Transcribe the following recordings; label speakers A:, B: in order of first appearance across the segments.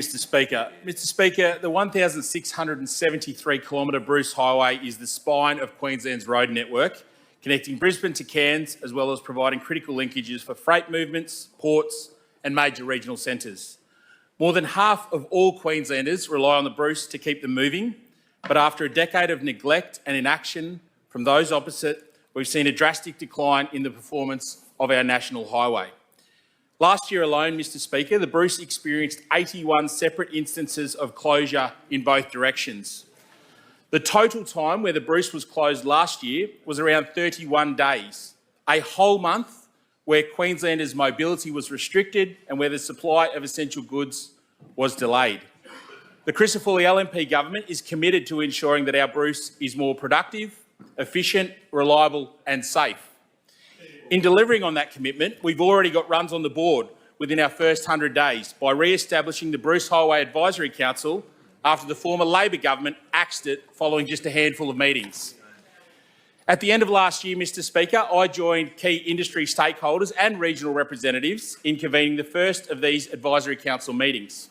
A: Mr Speaker, the 1,673-kilometre Bruce Highway is the spine of Queensland's road network, connecting Brisbane to Cairns, as well as providing critical linkages for freight movements, ports and major regional centres. More than half of all Queenslanders rely on the Bruce to keep them moving, but after a decade of neglect and inaction from those opposite, we've seen a drastic decline in the performance of our national highway. Last year alone, Mr Speaker, the Bruce experienced 81 separate instances of closure in both directions. The total time where the Bruce was closed last year was around 31 days, a whole month where Queenslanders' mobility was restricted and where the supply of essential goods was delayed. The Crisafulli LNP government is committed to ensuring that our Bruce is more productive, efficient, reliable and safe. In delivering on that commitment, we've already got runs on the board within our first 100 days by re-establishing the Bruce Highway Advisory Council after the former Labor government axed it following just a handful of meetings. At the end of last year, Mr Speaker, I joined key industry stakeholders and regional representatives in convening the first of these Advisory Council meetings.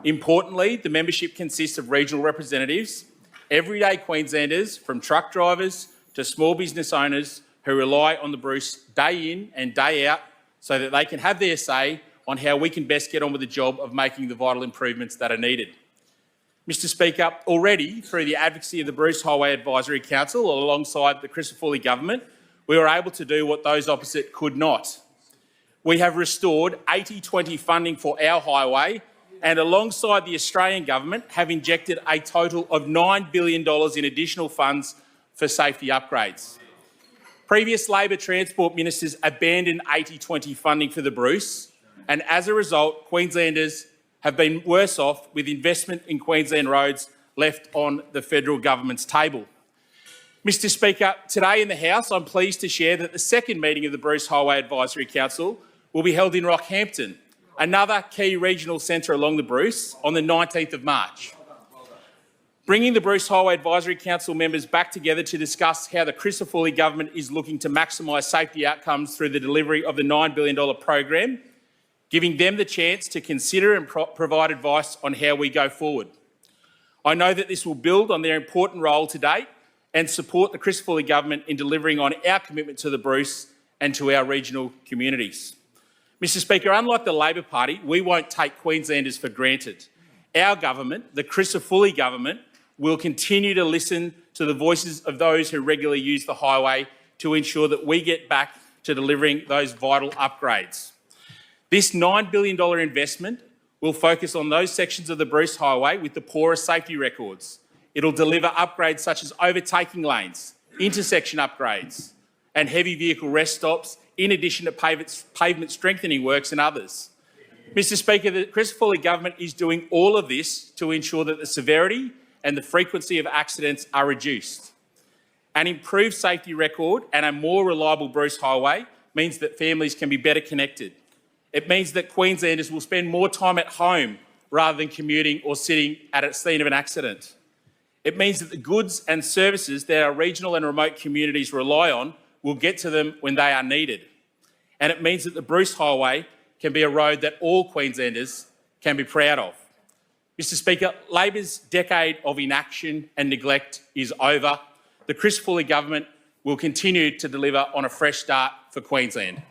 A: Importantly, the membership consists of regional representatives, everyday Queenslanders from truck drivers to small business owners who rely on the Bruce day in and day out so that they can have their say on how we can best get on with the job of making the vital improvements that are needed. Mr Speaker, already through the advocacy of the Bruce Highway Advisory Council alongside the Crisafulli government, we were able to do what those opposite could not. We have restored 80/20 funding for our highway and alongside the Australian government have injected a total of $9 billion in additional funds for safety upgrades. Previous Labor transport ministers abandoned 80/20 funding for the Bruce, and as a result, Queenslanders have been worse off with investment in Queensland roads left on the federal government's table. Mr Speaker, today in the House, I'm pleased to share that the second meeting of the Bruce Highway Advisory Council will be held in Rockhampton, another key regional centre along the Bruce, on the 19th of March. Bringing the Bruce Highway Advisory Council members back together to discuss how the Crisafulli government is looking to maximise safety outcomes through the delivery of the $9 billion program, giving them the chance to consider and provide advice on how we go forward. I know that this will build on their important role to date and support the Crisafulli government in delivering on our commitment to the Bruce and to our regional communities. Mr Speaker, unlike the Labor Party, we won't take Queenslanders for granted. Our government, the Crisafulli government, will continue to listen to the voices of those who regularly use the highway to ensure that we get back to delivering those vital upgrades. This $9 billion investment will focus on those sections of the Bruce Highway with the poorest safety records. It'll deliver upgrades such as overtaking lanes, intersection upgrades and heavy vehicle rest stops, in addition to pavement strengthening works and others. Mr Speaker, the Crisafulli government is doing all of this to ensure that the severity and the frequency of accidents are reduced. An improved safety record and a more reliable Bruce Highway means that families can be better connected. It means that Queenslanders will spend more time at home rather than commuting or sitting at a scene of an accident. It means that the goods and services that our regional and remote communities rely on will get to them when they are needed. And it means that the Bruce Highway can be a road that all Queenslanders can be proud of. Mr Speaker, Labor's decade of inaction and neglect is over. The Crisafulli government will continue to deliver on a fresh start for Queensland.